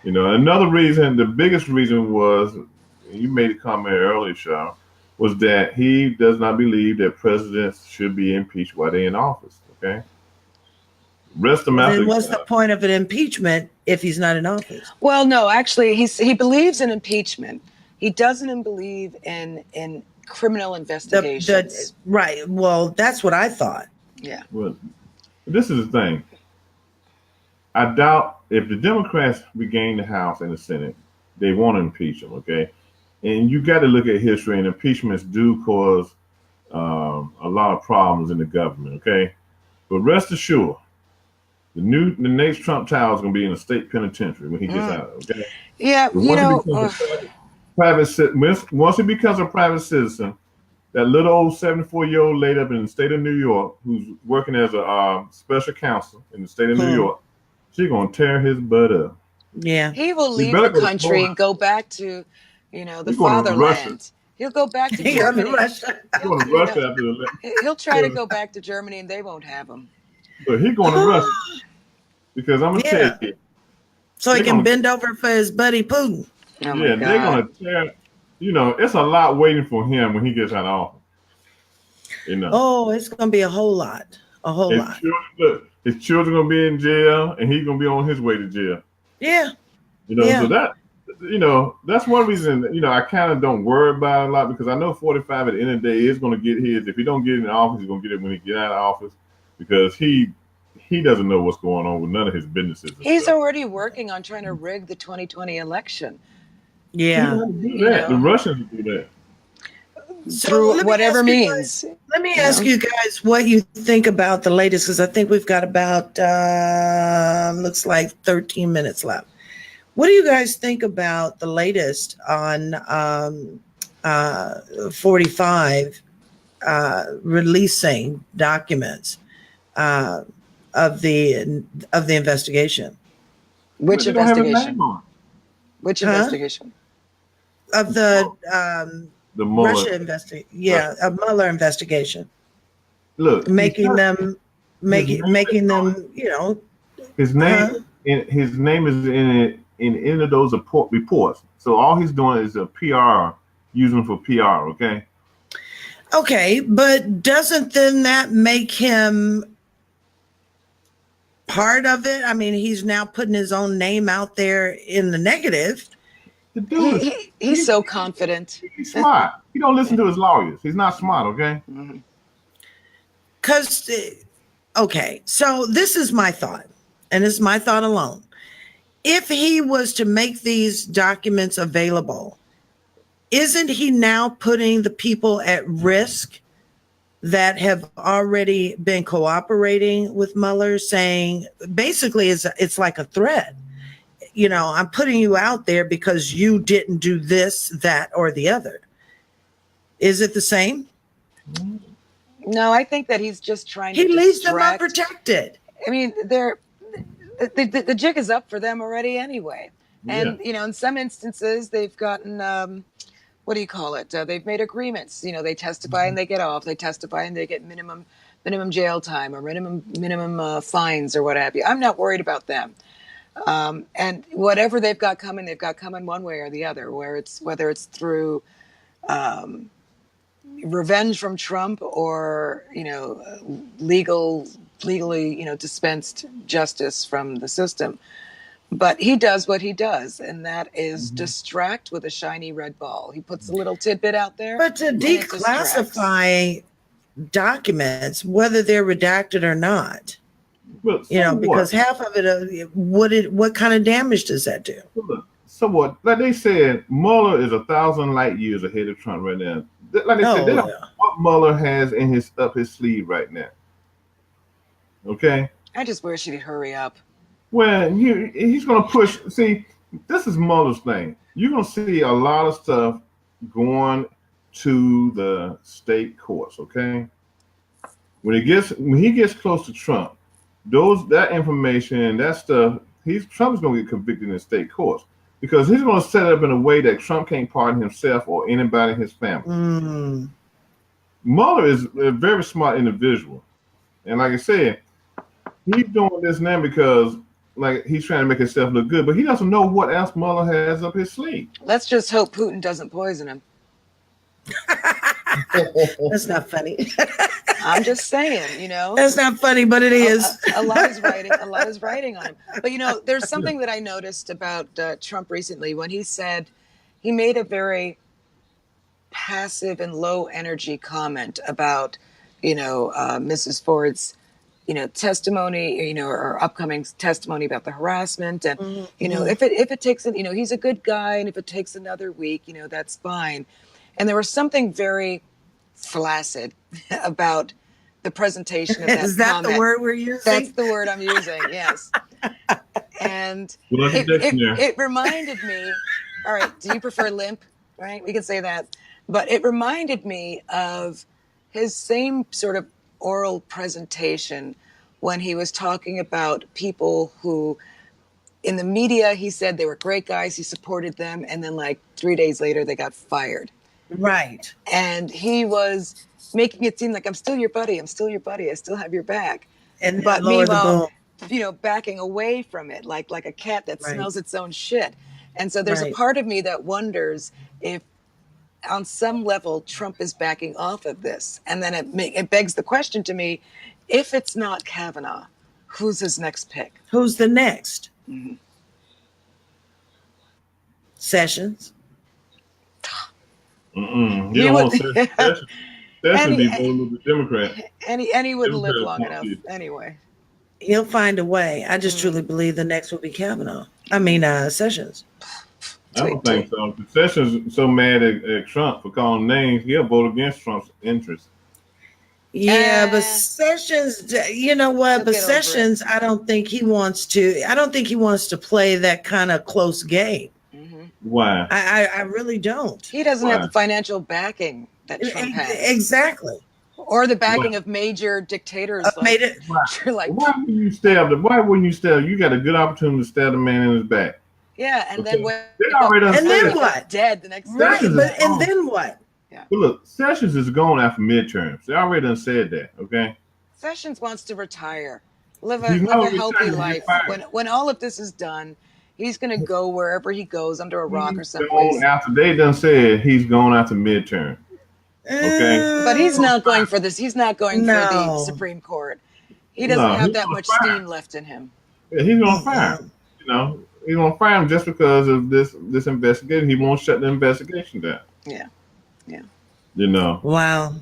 You know, another reason, the biggest reason was, you made a comment earlier, Shaw, was that he does not believe that presidents should be impeached while they're in office, okay? Then what's the point of an impeachment if he's not in office? Well, no, actually, he believes in impeachment. He doesn't believe in criminal investigations. Right. Well, that's what I thought. Yeah. Well, this is the thing. I doubt if the Democrats regain the House and the Senate, they want to impeach him, okay? And you got to look at history, and impeachments do cause a lot of problems in the government, okay? But rest assured, the next Trump Tower is going to be in a state penitentiary when he gets out, okay? Yeah, once he becomes a private citizen, that little old 74-year-old lady up in the state of New York who's working as a special counsel in the state of New York, she's going to tear his butt up. Yeah. He will leave the country and go back to, the fatherland. He'll go back to Germany. He'll try to go back to Germany and they won't have him. But he's going to Russia. Because I'm going to tell you. So he can bend over for his buddy Putin. Oh they're going to tear. It's a lot waiting for him when he gets out of office. Oh, it's going to be a whole lot. A whole lot. His children going to be in jail, and he's going to be on his way to jail. Yeah. So that, that's one reason, I kind of don't worry about it a lot, because I know 45 at the end of the day is going to get his. If he don't get it in office, he's going to get it when he get out of office, because he doesn't know what's going on with none of his businesses. He's already working on trying to rig the 2020 election. Yeah. The Russians do that. Through whatever means. Let me ask you guys what you think about the latest, because I think we've got about, looks like 13 minutes left. What do you guys think about the latest on 45 releasing documents of the investigation? Which investigation? Which investigation? Of the Mueller. Russia investigation. Yeah, a Mueller investigation. Look, making them, His name, his name is in any of those reports. So all he's doing is a PR, using for PR. Okay. Okay, but doesn't then that make him part of it? I mean, he's now putting his own name out there in the negative. He's so confident. He's smart. He don't listen to his lawyers. He's not smart, okay? Okay, so this is my thought, and it's my thought alone. If he was to make these documents available, isn't he now putting the people at risk that have already been cooperating with Mueller, saying basically it's like a threat? I'm putting you out there because you didn't do this, that, or the other. Is it the same? No, I think that he's just trying to leaves them unprotected. I mean, the jig is up for them already anyway. And, in some instances, they've gotten, what do you call it? They've made agreements. They testify and they get off. They testify and they get minimum jail time or minimum fines or what have you. I'm not worried about them. And whatever they've got coming one way or the other, whether it's through revenge from Trump or, legally, dispensed justice from the system. But he does what he does, and that is distract with a shiny red ball. He puts a little tidbit out there. But to declassify documents, whether they're redacted or not, because half of it, what kind of damage does that do? Somewhat. Like they said, Mueller is 1,000 light years ahead of Trump right now. Like they said, they don't know what Mueller has up his sleeve right now. Okay? I just wish he'd hurry up. Well, he's going to push. See, this is Mueller's thing. You're going to see a lot of stuff going to the state courts, okay? when he gets close to Trump, that information, that stuff, Trump's going to get convicted in state courts because he's going to set it up in a way that Trump can't pardon himself or anybody in his family. Mueller is a very smart individual, and like I said, he's doing this now because like he's trying to make himself look good, but he doesn't know what else Mueller has up his sleeve. Let's just hope Putin doesn't poison him. That's not funny. I'm just saying, you know. That's not funny, but it is. A lot is writing on him. But you know, there's something that I noticed about Trump recently when he said he made a very passive and low energy comment about, you know, Mrs. Ford's, you know, testimony, you know, or upcoming testimony about the harassment, and you know, if it takes, you know, he's a good guy, and if it takes another week, you know, that's fine. And there was something very flaccid about the presentation of that Is that comment. the word we're using? That's the word I'm using, yes. And it reminded me, all right, do you prefer limp? Right, we can say that. But it reminded me of his same sort of oral presentation when he was talking about people who, in the media, he said they were great guys, he supported them, and then like 3 days later, they got fired. Right. And he was making it seem like, I'm still your buddy, I still have your back. And but meanwhile, you know, backing away from it like a cat that smells its own shit. And so there's a part of me that wonders if on some level Trump is backing off of this. And then it begs the question to me, if it's not Kavanaugh, who's his next pick? Who's the next? Sessions. You don't want Sessions. Sessions be voting with the Democrat. And he wouldn't live long enough anyway. He'll find a way. I just truly believe the next will be Kavanaugh. I mean, Sessions. I don't think so. Sessions is so mad at Trump for calling names, he'll vote against Trump's interests. Yeah, but Sessions, you know what? But Sessions, I don't think he wants to play that kind of close game. Why? I really don't. He doesn't have the financial backing that Trump has. Exactly. Or the backing of major dictators. Why wouldn't you stab him? Why wouldn't you stab him? You got a good opportunity to stab the man in his back. Yeah, and then when then what? Dead the next day. Right, and then what? Yeah. But look, Sessions is going after midterms. They already done said that, okay? Sessions wants to retire, live a healthy life. When all of this is done, he's going to go wherever he goes, under a rock or someplace. After they done said he's going after midterm. Okay. But he's not going for this. He's not going for the Supreme Court. He doesn't have that much steam left in him. Yeah, he's going to fire him. You know, he's going to fire him just because of this investigation. He won't shut the investigation down. Yeah. You know. Wow.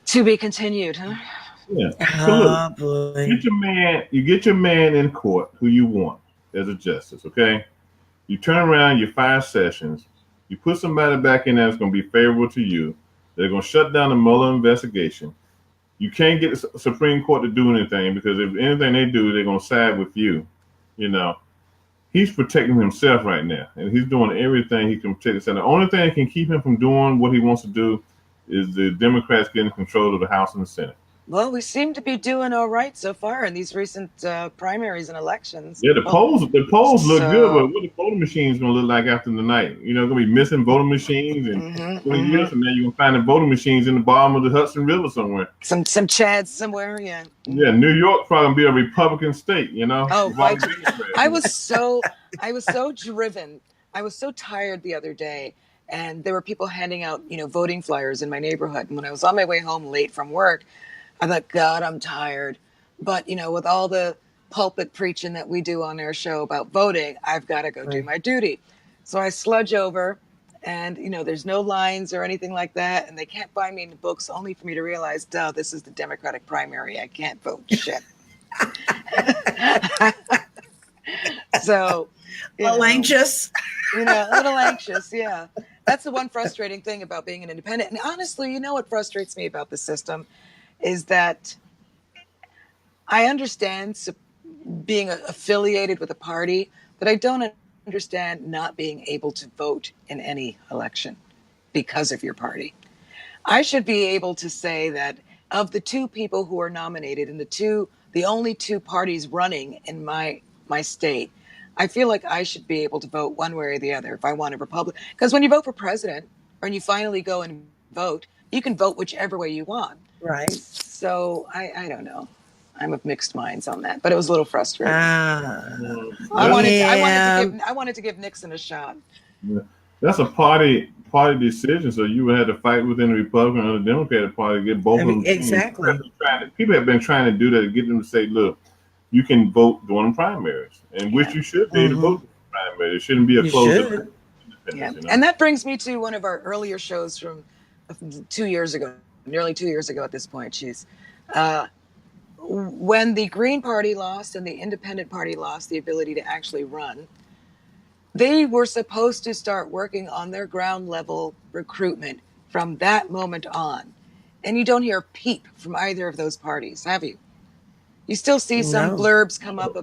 To be continued, huh? Yeah. Oh, boy. You get your man in court who you want as a justice, okay? You turn around, you fire Sessions, you put somebody back in there that's going to be favorable to you. They're going to shut down the Mueller investigation. You can't get the Supreme Court to do anything because if anything they do, they're going to side with you. You know, he's protecting himself right now, and he's doing everything he can protect himself. The only thing that can keep him from doing what he wants to do is the Democrats getting control of the House and the Senate. Well, we seem to be doing all right so far in these recent primaries and elections. Yeah, the polls look good, but what the voting machines going to look like after the night? You know, going to be missing voting machines, and 20 years from now, you're going to find the voting machines in the bottom of the Hudson River somewhere. Some chads somewhere, yeah. Yeah, New York's probably going to be a Republican state, you know? Oh, I was so driven. I was so tired the other day, and there were people handing out, you know, voting flyers in my neighborhood. And when I was on my way home late from work, I thought, God, I'm tired. But, you know, with all the pulpit preaching that we do on our show about voting, I've got to go do my duty. So I sludge over and, you know, there's no lines or anything like that. And they can't find me in the books, only for me to realize, duh, this is the Democratic primary. I can't vote. Shit. So, a little anxious. You know, a little anxious. Yeah. That's the one frustrating thing about being an independent. And honestly, you know what frustrates me about the system is that I understand being affiliated with a party, but I don't understand not being able to vote in any election because of your party. I should be able to say that, of the two people who are nominated and the only two parties running in my state, I feel like I should be able to vote one way or the other if I want a Republican. Because when you vote for president, or when you finally go and vote, you can vote whichever way you want. Right. So I don't know. I'm of mixed minds on that, but it was a little frustrating. I wanted to give Nixon a shot. Yeah. That's a party decision. So you had to fight within the Republican or the Democratic Party to get both of them. Exactly. People have been trying to do that to get them to say, look, you can vote during primaries, and which you should be able to vote during primaries. It shouldn't be a closed. Yeah. You know? And that brings me to one of our earlier shows from 2 years ago, nearly 2 years ago at this point. When the Green Party lost and the Independent Party lost the ability to actually run, they were supposed to start working on their ground level recruitment from that moment on. And you don't hear a peep from either of those parties, have you? You still see some blurbs come up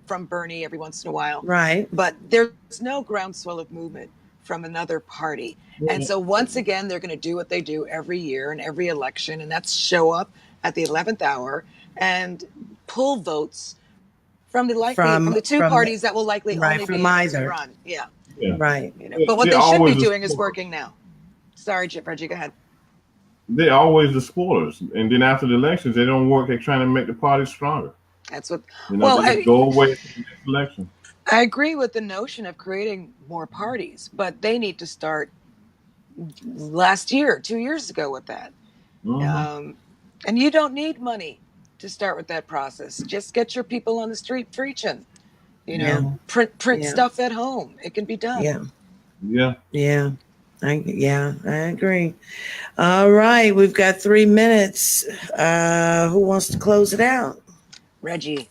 from Bernie every once in a while. Right. But there's no groundswell of movement from another party. And so once again, they're going to do what they do every year and every election, and that's show up at the 11th hour and pull votes from the two parties that will likely only be able to run. Yeah. Right. You know, but what they should be doing is working now. Sorry, Reggie, go ahead. They're always the spoilers, and then after the elections, they don't work. They're trying to make the party stronger. That's what. They go away from the next election. I agree with the notion of creating more parties, but they need to start last year, 2 years ago with that. And you don't need money to start with that process. Just get your people on the street preaching. You know, print stuff at home. It can be done. Yeah. I agree. All right, we've got 3 minutes. Who wants to close it out? Reggie.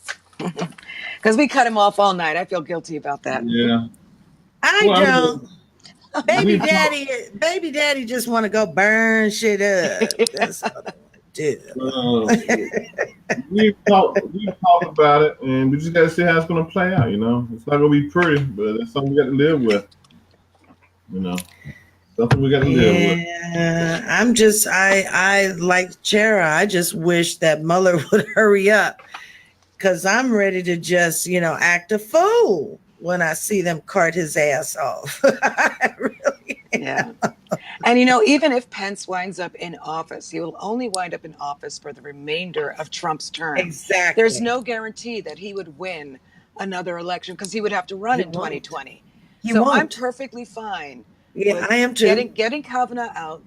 Because we cut him off all night. I feel guilty about that. Yeah. I don't. Baby daddy just want to go burn shit up. That's what I want to do. We've talked about it, and we just got to see how it's going to play out. You know, it's not going to be pretty, but it's something we got to live with. You know, something we got to live with. Yeah, I like Chera. I just wish that Mueller would hurry up, because I'm ready to just, act a fool when I see them cart his ass off. I really am. Yeah. And, even if Pence winds up in office, he will only wind up in office for the remainder of Trump's term. Exactly. There's no guarantee that he would win another election, because he would have to run in 2020. I'm perfectly fine. Yeah, I am too. Getting Kavanaugh out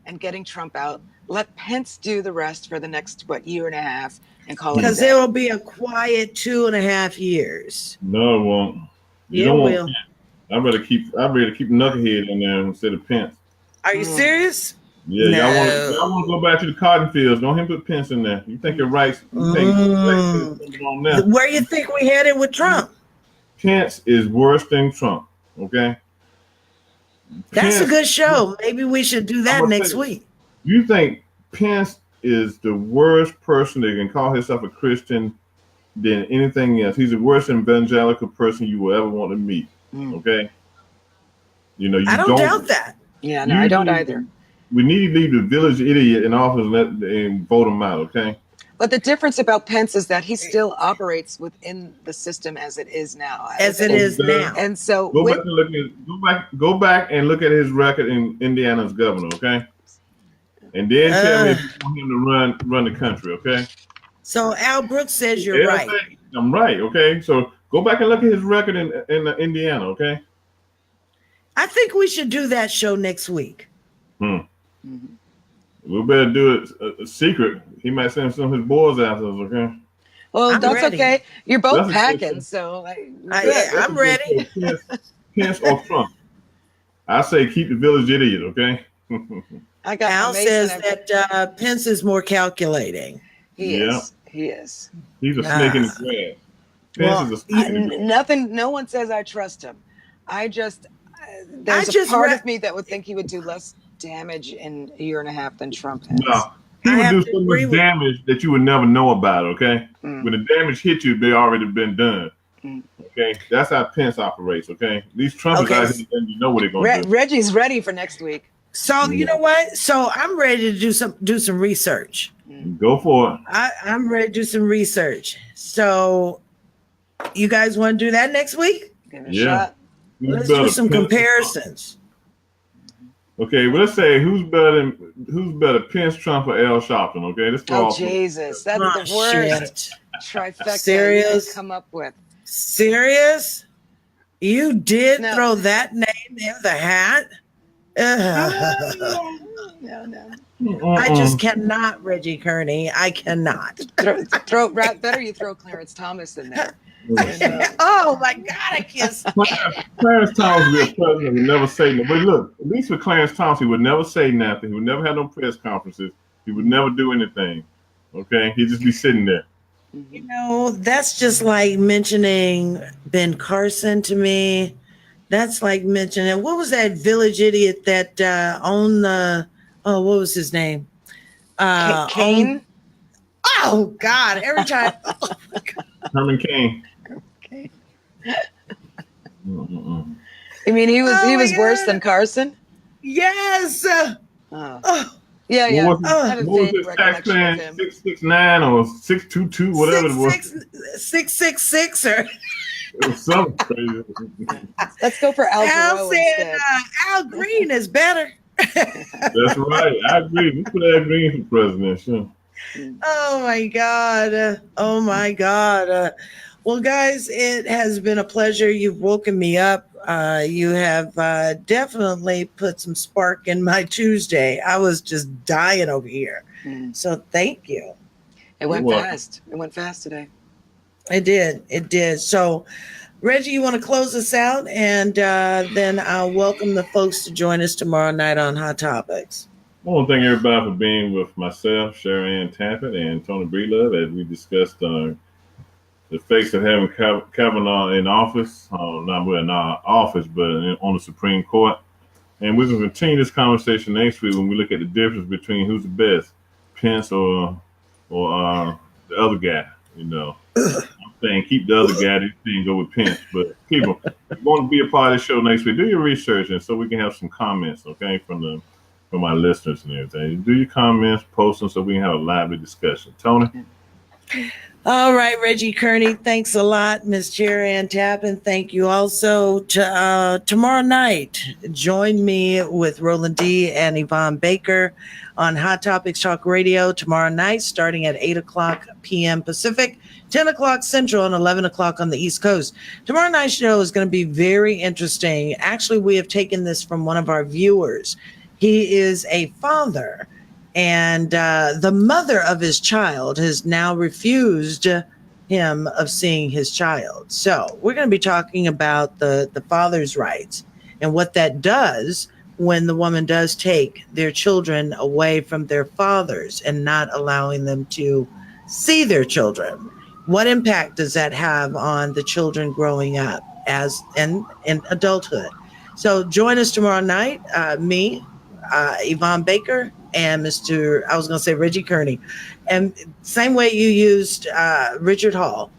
and getting Trump out. Let Pence do the rest for the next, year and a half, and call it a day. Because there will be a quiet 2.5 years. No, it won't. It will. I'd rather keep Knucklehead in there instead of Pence. Are you serious? Yeah, y'all want to go back to the cotton fields. Don't put Pence in there. You think you're right? On there. Where you think we headed with Trump? Pence is worse than Trump. Okay. That's a good show. Maybe we should do that next week. You think Pence is the worst person that can call himself a Christian than anything else? He's the worst evangelical person you will ever want to meet. Okay. I don't doubt that. Yeah, no, I don't either. We need to leave the village idiot in office and vote him out. Okay. But the difference about Pence is that he still operates within the system as it is now. And so go back and look at his record in Indiana as governor, okay? And then tell me if you want him to run the country, okay? So Al Brooks says you're right. I'm right, okay? So go back and look at his record in Indiana, okay? I think we should do that show next week. We better do it a secret. He might send some of his boys after us, okay? Well, that's ready. Okay. You're both packing, so I'm ready. Pence or Trump. I say keep the village idiot, okay? Al says that Pence is more calculating. He is. He's a snake in the grass. Pence is a snake in the grass. No one says I trust him. There's a part of me that would think he would do less damage in a year and a half than Trump has. No, he would do so much damage that you would never know about, okay? When the damage hit you, they already been done. Okay? That's how Pence operates, okay? These Trumpers out here, you know what they're going to do. Reggie's ready for next week. So you know what? So I'm ready to do some research. Go for it. I'm ready to do some research. So you guys want to do that next week? Give it a shot. Let's do some comparisons. Okay, well, let's say who's better, Pence, Trump, or Al Sharpton? Okay, let's throw off. Jesus, that's the worst trifecta Serious? you could come up with. Serious? You did throw that name in the hat? No. I just cannot, Reggie Kearney. I cannot. Throw better you throw Clarence Thomas in there. Oh my God, I can't stand it. Clarence Thomas would be a president would never say nothing. But look, at least with Clarence Thomas, he would never say nothing. He would never have no press conferences. He would never do anything. Okay? He'd just be sitting there. You know, that's just like mentioning Ben Carson to me. That's like mentioning, what was that village idiot that owned the, what was his name? Kane? Oh God, every time. Oh, Herman Cain. Okay. You mean he was worse than Carson? Yes. Yeah. What was his tax plan? 669 or 622, whatever it was. 666 or it was something crazy. Let's go for Al Al said Al Green is better. That's right. I agree. We put Al Green for president, sure. Oh my God. Oh my God. Well, guys, it has been a pleasure. You've woken me up. You have definitely put some spark in my Tuesday. I was just dying over here. So thank you. It went fast. It went fast today. It did. It did. So, Reggie, you want to close us out? And then I'll welcome the folks to join us tomorrow night on Hot Topics. I want to thank everybody for being with myself, Sherry Ann Tappett, and Tony Breedlove as we discussed the fakes of having Kavanaugh in office, not in our office, but on the Supreme Court. And we're going to continue this conversation next week when we look at the difference between who's the best, Pence or the other guy. You know, I'm saying keep the other guy. This thing go with Pence. But people, if you want to be a part of the show next week, do your research and so we can have some comments, okay, from our listeners and everything. Do your comments, post them so we can have a lively discussion. Tony? All right, Reggie Kearney, thanks a lot. Miss Jerry Ann Tappan, thank you also. Tomorrow night, join me with Roland D. and Yvonne Baker on Hot Topics Talk Radio tomorrow night, starting at 8 o'clock p.m. Pacific, 10 o'clock Central, and 11 o'clock on the East Coast. Tomorrow night's show is going to be very interesting. Actually, we have taken this from one of our viewers. He is a father, and the mother of his child has now refused him of seeing his child. So we're going to be talking about the father's rights and what that does when the woman does take their children away from their fathers and not allowing them to see their children. What impact does that have on the children growing up as in adulthood? So join us tomorrow night, me, Yvonne Baker, and Reggie Kearney. And same way you used Richard Hall.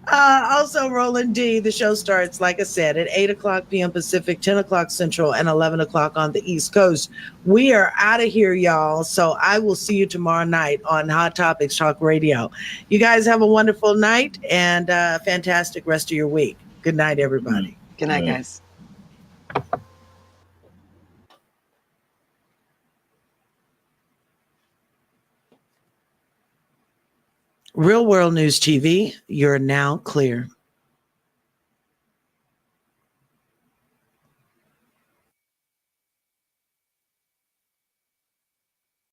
Also, Roland D. The show starts, like I said, at 8 o'clock p.m. Pacific, 10 o'clock Central, and 11 o'clock on the East Coast. We are out of here, y'all. So I will see you tomorrow night on Hot Topics Talk Radio. You guys have a wonderful night and a fantastic rest of your week. Good night, everybody. Good night, guys. Real World News TV, you're now clear.